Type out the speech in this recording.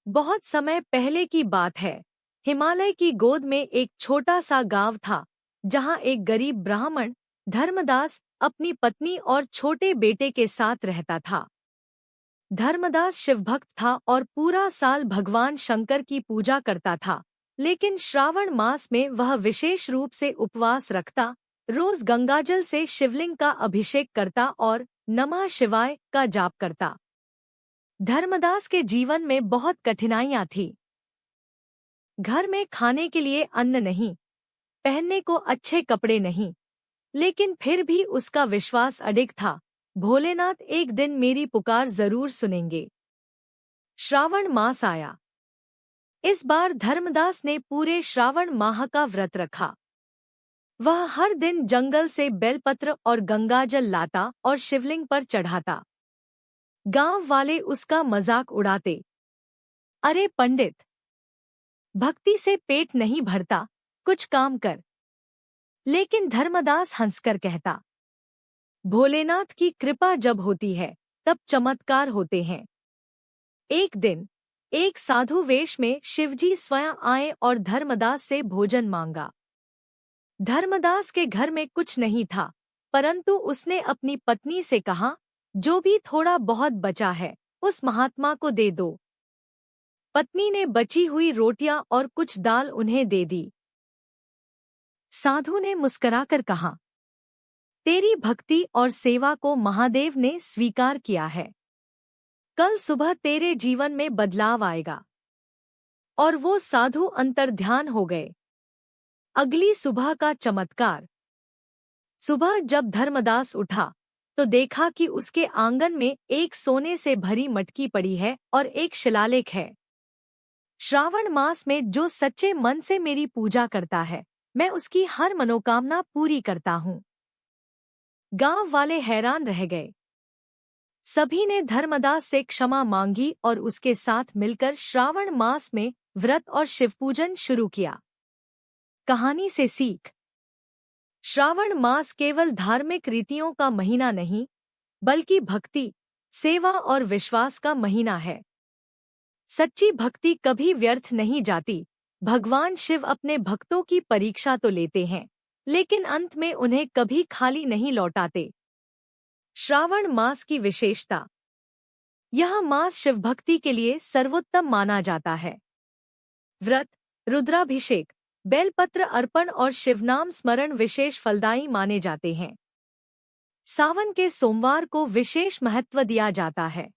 बहुत समय पहले की बात है। हिमालय की गोद में एक छोटा सा गांव था, जहां एक गरीब ब्राह्मण धर्मदास अपनी पत्नी और छोटे बेटे के साथ रहता था। धर्मदास शिवभक्त था और पूरा साल भगवान शंकर की पूजा करता था, लेकिन श्रावण मास में वह विशेष रूप से उपवास रखता, रोज गंगाजल से शिवलिंग का अभिषेक करता और नमः शिवाय का जाप करता। धर्मदास के जीवन में बहुत कठिनाइयां थी। घर में खाने के लिए अन्न नहीं, पहनने को अच्छे कपड़े नहीं, लेकिन फिर भी उसका विश्वास अडिग था। भोलेनाथ एक दिन मेरी पुकार जरूर सुनेंगे। श्रावण मास आया। इस बार धर्मदास ने पूरे श्रावण माह का व्रत रखा। वह हर दिन जंगल से बेलपत्र और गंगाजल लाता और शिवलिंग पर चढ़ाता। गांव वाले उसका मजाक उड़ाते। अरे पंडित, भक्ति से पेट नहीं भरता, कुछ काम कर। लेकिन धर्मदास हंसकर कहता, भोलेनाथ की कृपा जब होती है तब चमत्कार होते हैं। एक दिन एक साधु वेश में शिवजी स्वयं आए और धर्मदास से भोजन मांगा। धर्मदास के घर में कुछ नहीं था, परंतु उसने अपनी पत्नी से कहा, जो भी थोड़ा बहुत बचा है उस महात्मा को दे दो। पत्नी ने बची हुई रोटियां और कुछ दाल उन्हें दे दी। साधु ने मुस्कुराकर कहा, तेरी भक्ति और सेवा को महादेव ने स्वीकार किया है। कल सुबह तेरे जीवन में बदलाव आएगा। और वो साधु अंतर्ध्यान हो गए। अगली सुबह का चमत्कार। सुबह जब धर्मदास उठा तो देखा कि उसके आंगन में एक सोने से भरी मटकी पड़ी है और एक शिलालेख है। श्रावण मास में जो सच्चे मन से मेरी पूजा करता है, मैं उसकी हर मनोकामना पूरी करता हूँ। गांव वाले हैरान रह गए। सभी ने धर्मदास से क्षमा मांगी और उसके साथ मिलकर श्रावण मास में व्रत और शिवपूजन शुरू किया। कहानी से सीख। श्रावण मास केवल धार्मिक रीतियों का महीना नहीं, बल्कि भक्ति, सेवा और विश्वास का महीना है। सच्ची भक्ति कभी व्यर्थ नहीं जाती। भगवान शिव अपने भक्तों की परीक्षा तो लेते हैं, लेकिन अंत में उन्हें कभी खाली नहीं लौटाते। श्रावण मास की विशेषता। यह मास शिवभक्ति के लिए सर्वोत्तम माना जाता है। व्रत, रुद्राभिषेक, बेलपत्र अर्पण और शिवनाम स्मरण विशेष फलदायी माने जाते हैं। सावन के सोमवार को विशेष महत्व दिया जाता है।